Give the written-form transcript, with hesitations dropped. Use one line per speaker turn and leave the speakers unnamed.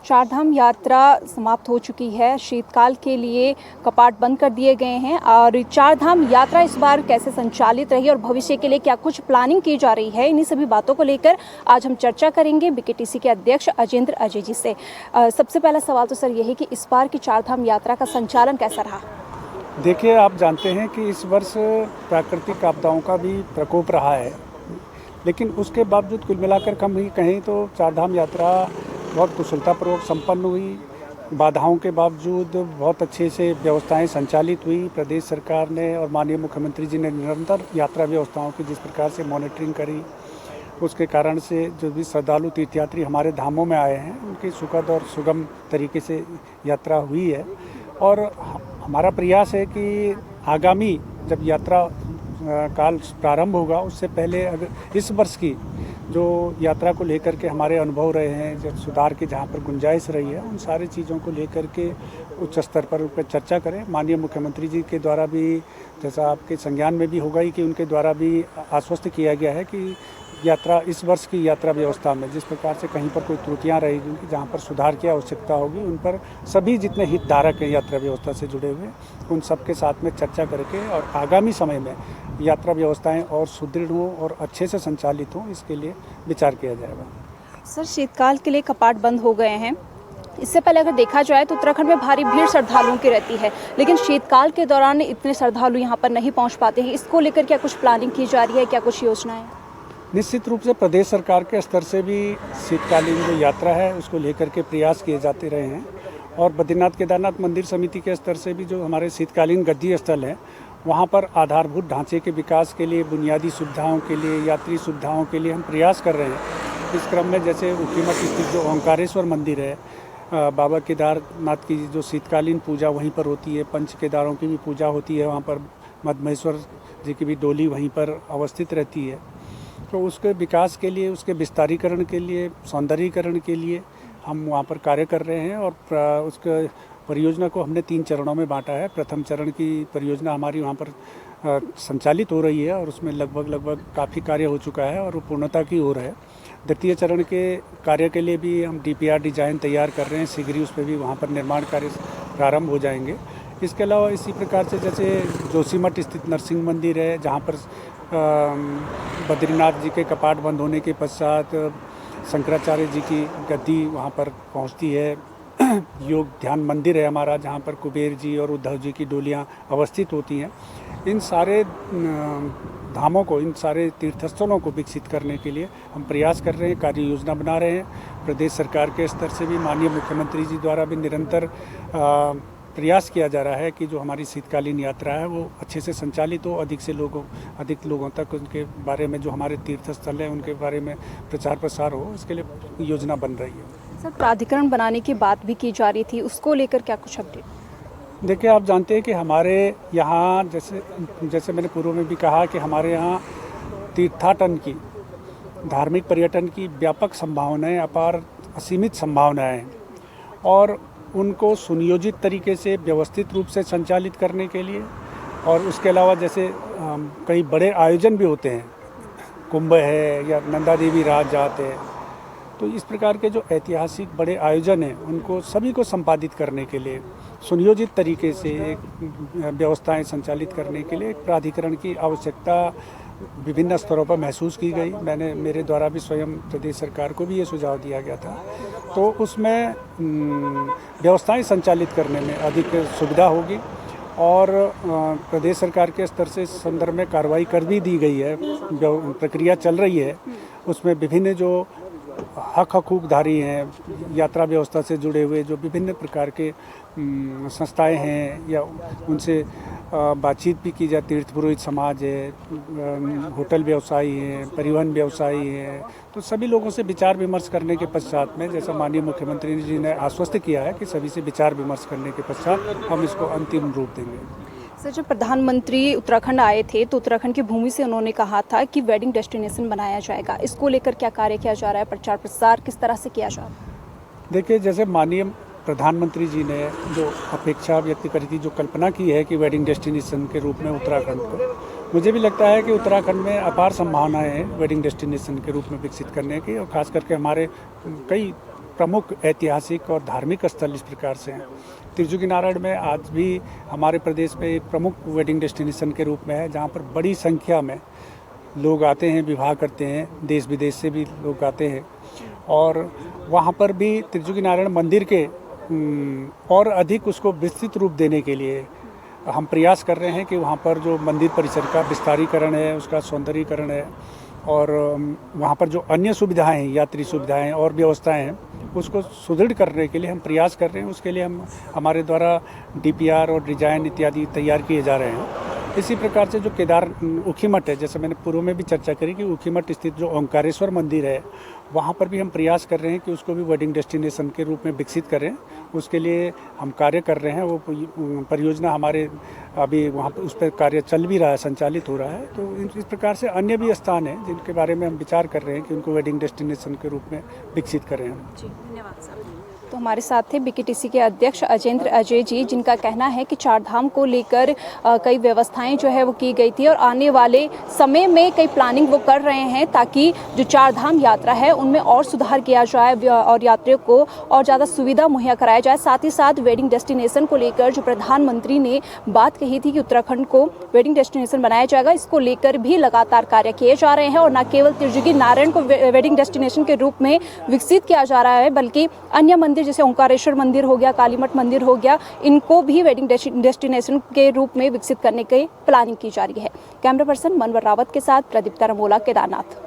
चारधाम यात्रा समाप्त हो चुकी है। शीतकाल के लिए कपाट बंद कर दिए गए हैं और चारधाम यात्रा इस बार कैसे संचालित रही और भविष्य के लिए क्या कुछ प्लानिंग की जा रही है, इन्हीं सभी बातों को लेकर आज हम चर्चा करेंगे बीकेटीसी के अध्यक्ष अजेंद्र अजय जी से। सबसे पहला सवाल तो सर यही कि इस बार की चारधाम यात्रा का संचालन कैसा रहा?
देखिए, आप जानते हैं कि इस वर्ष प्राकृतिक आपदाओं का भी प्रकोप रहा है, लेकिन उसके बावजूद कुल मिलाकर कहें तो चारधाम यात्रा बहुत कुशलतापूर्वक संपन्न हुई। बाधाओं के बावजूद बहुत अच्छे से व्यवस्थाएं संचालित हुई। प्रदेश सरकार ने और माननीय मुख्यमंत्री जी ने निरंतर यात्रा व्यवस्थाओं की जिस प्रकार से मॉनिटरिंग करी, उसके कारण से जो भी श्रद्धालु तीर्थयात्री हमारे धामों में आए हैं उनकी सुखद और सुगम तरीके से यात्रा हुई है। और हमारा प्रयास है कि आगामी जब यात्रा काल प्रारंभ होगा उससे पहले अगर इस वर्ष की जो यात्रा को लेकर के हमारे अनुभव रहे हैं, जब सुधार की जहाँ पर गुंजाइश रही है, उन सारी चीज़ों को लेकर के उच्च स्तर पर चर्चा करें। माननीय मुख्यमंत्री जी के द्वारा भी, जैसा आपके संज्ञान में भी होगा ही, कि उनके द्वारा भी आश्वस्त किया गया है कि यात्रा इस वर्ष की यात्रा व्यवस्था में जिस प्रकार से कहीं पर कोई त्रुटियां रहेगी, जहां पर सुधार की आवश्यकता होगी, उन पर सभी जितने हितधारक हैं यात्रा व्यवस्था से जुड़े हुए, उन सबके साथ में चर्चा करके और आगामी समय में यात्रा व्यवस्थाएं और सुदृढ़ हों और अच्छे से संचालित हों, इसके लिए विचार किया जाएगा।
सर, शीतकाल के लिए कपाट बंद हो गए हैं। इससे पहले अगर देखा जाए तो उत्तराखंड में भारी भीड़ श्रद्धालुओं की रहती है, लेकिन शीतकाल के दौरान इतने श्रद्धालु यहाँ पर नहीं पहुँच पाते हैं। इसको लेकर क्या कुछ प्लानिंग की जा रही है, क्या कुछ योजनाएं?
निश्चित रूप से प्रदेश सरकार के स्तर से भी शीतकालीन जो यात्रा है उसको लेकर के प्रयास किए जाते रहे हैं, और बद्रीनाथ केदारनाथ मंदिर समिति के स्तर से भी जो हमारे शीतकालीन गद्दी स्थल है वहाँ पर आधारभूत ढांचे के विकास के लिए, बुनियादी सुविधाओं के लिए, यात्री सुविधाओं के लिए हम प्रयास कर रहे हैं। इस क्रम में जैसे ऊखीमठ स्थित जो ओंकारेश्वर मंदिर है, बाबा केदारनाथ की जो शीतकालीन पूजा वहीं पर होती है, पंच केदारों की भी पूजा होती है, वहाँ पर मधमहेश्वर जी की भी डोली वहीं पर अवस्थित रहती है। तो उसके विकास के लिए, उसके विस्तारीकरण के लिए, सौंदर्यीकरण के लिए हम वहाँ पर कार्य कर रहे हैं, और उसके परियोजना को हमने 3 चरणों में बांटा है। प्रथम चरण की परियोजना हमारी वहाँ पर संचालित हो रही है और उसमें लगभग काफ़ी कार्य हो चुका है और वो पूर्णता की ओर है। द्वितीय चरण के कार्य के लिए भी हम DPR डिज़ाइन तैयार कर रहे हैं, शीघ्र ही उस पर भी वहाँ पर निर्माण कार्य प्रारंभ हो जाएंगे। इसके अलावा इसी प्रकार से जैसे जोशीमठ स्थित नरसिंह मंदिर है, जहाँ पर बद्रीनाथ जी के कपाट बंद होने के पश्चात शंकराचार्य जी की गद्दी वहाँ पर पहुँचती है। योग ध्यान मंदिर है हमारा, जहाँ पर कुबेर जी और उद्धव जी की डोलियाँ अवस्थित होती हैं। इन सारे धामों को, इन सारे तीर्थस्थलों को विकसित करने के लिए हम प्रयास कर रहे हैं, कार्य योजना बना रहे हैं। प्रदेश सरकार के स्तर से भी माननीय मुख्यमंत्री जी द्वारा भी निरंतर प्रयास किया जा रहा है कि जो हमारी शीतकालीन यात्रा है वो अच्छे से संचालित हो, अधिक लोगों तक उनके बारे में, जो हमारे तीर्थ स्थल हैं उनके बारे में प्रचार प्रसार हो, इसके लिए योजना बन रही है।
सर, प्राधिकरण बनाने की बात भी की जा रही थी, उसको लेकर क्या कुछ अपडेट?
देखिए, आप जानते हैं कि हमारे यहाँ जैसे मैंने पूर्व में भी कहा कि हमारे यहाँ तीर्थाटन की, धार्मिक पर्यटन की व्यापक संभावनाएं, अपार असीमित संभावनाएं हैं, और उनको सुनियोजित तरीके से व्यवस्थित रूप से संचालित करने के लिए, और उसके अलावा जैसे कई बड़े आयोजन भी होते हैं, कुंभ है या नंदा देवी राज जाते हैं, तो इस प्रकार के जो ऐतिहासिक बड़े आयोजन हैं उनको सभी को संपादित करने के लिए, सुनियोजित तरीके से व्यवस्थाएं संचालित करने के लिए एक प्राधिकरण की आवश्यकता विभिन्न स्तरों पर महसूस की गई। मेरे द्वारा भी स्वयं प्रदेश सरकार को भी ये सुझाव दिया गया था, तो उसमें व्यवस्थाएं संचालित करने में अधिक सुविधा होगी, और प्रदेश सरकार के स्तर से इस संदर्भ में कार्रवाई कर भी दी गई है, प्रक्रिया चल रही है। उसमें विभिन्न जो हकूकधारी हैं, यात्रा व्यवस्था से जुड़े हुए जो विभिन्न प्रकार के संस्थाएं हैं, या उनसे बातचीत भी की जाती। तीर्थ पुरोहित समाज है, होटल व्यवसायी हैं, परिवहन व्यवसायी हैं, तो सभी लोगों से विचार विमर्श करने के पश्चात में, जैसा माननीय मुख्यमंत्री जी ने आश्वस्त किया है कि सभी से विचार विमर्श करने के पश्चात हम इसको अंतिम रूप देंगे।
सर, जब प्रधानमंत्री उत्तराखंड आए थे तो उत्तराखंड की भूमि से उन्होंने कहा था कि वेडिंग डेस्टिनेशन बनाया जाएगा, इसको लेकर क्या कार्य किया जा रहा है, प्रचार प्रसार किस तरह से किया जा रहा है?
देखिए, जैसे माननीय प्रधानमंत्री जी ने जो अपेक्षा व्यक्त करी थी, जो कल्पना की है कि वेडिंग डेस्टिनेशन के रूप में उत्तराखंड को, मुझे भी लगता है कि उत्तराखंड में अपार संभावनाएं हैं वेडिंग डेस्टिनेशन के रूप में विकसित करने की, और ख़ास करके हमारे कई प्रमुख ऐतिहासिक और धार्मिक स्थल इस प्रकार से हैं। त्रिजुगी नारायण में आज भी हमारे प्रदेश में एक प्रमुख वेडिंग डेस्टिनेशन के रूप में है, जहाँ पर बड़ी संख्या में लोग आते हैं, विवाह करते हैं, देश विदेश से भी लोग आते हैं। और वहाँ पर भी त्रिजुगी नारायण मंदिर के और अधिक उसको विस्तृत रूप देने के लिए हम प्रयास कर रहे हैं कि वहाँ पर जो मंदिर परिसर का विस्तारीकरण है, उसका सौंदर्यीकरण है, और वहाँ पर जो अन्य सुविधाएं हैं, यात्री सुविधाएं और व्यवस्थाएं हैं, उसको सुदृढ़ करने के लिए हम प्रयास कर रहे हैं। उसके लिए हम हमारे द्वारा DPR और डिजाइन इत्यादि तैयार किए जा रहे हैं। इसी प्रकार से जो ऊखीमठ है, जैसे मैंने पूर्व में भी चर्चा करी कि ऊखीमठ स्थित जो ओंकारेश्वर मंदिर है, वहाँ पर भी हम प्रयास कर रहे हैं कि उसको भी वेडिंग डेस्टिनेशन के रूप में विकसित करें। उसके लिए हम कार्य कर रहे हैं। वो परियोजना हमारे अभी वहाँ पर उस पर कार्य चल भी रहा है, संचालित हो रहा है। तो इस प्रकार से अन्य भी स्थान हैं जिनके बारे में हम विचार कर रहे हैं कि उनको वेडिंग डेस्टिनेशन के रूप में विकसित करें हम।
जी, धन्यवाद सर। तो हमारे साथ थे BKTC के अध्यक्ष अजेंद्र अजय जी, जिनका कहना है कि चार धाम को लेकर कई व्यवस्थाएं जो है वो की गई थी और आने वाले समय में कई प्लानिंग वो कर रहे हैं ताकि जो चार धाम यात्रा है उनमें और सुधार किया जाए और यात्रियों को और ज़्यादा सुविधा मुहैया कराया जाए। साथ ही साथ वेडिंग डेस्टिनेशन को लेकर जो प्रधानमंत्री ने बात कही थी कि उत्तराखंड को वेडिंग डेस्टिनेशन बनाया जाएगा, इसको लेकर भी लगातार कार्य किए जा रहे हैं। और न केवल त्रिजुगी नारायण को वेडिंग डेस्टिनेशन के रूप में विकसित किया जा रहा है, बल्कि अन्य मंदिर जैसे ओंकारेश्वर मंदिर हो गया, कालीमठ मंदिर हो गया, इनको भी वेडिंग डेस्टिनेशन के रूप में विकसित करने की प्लानिंग की जा रही है। कैमरा पर्सन मनवर रावत के साथ प्रदीप तरमोला, केदारनाथ।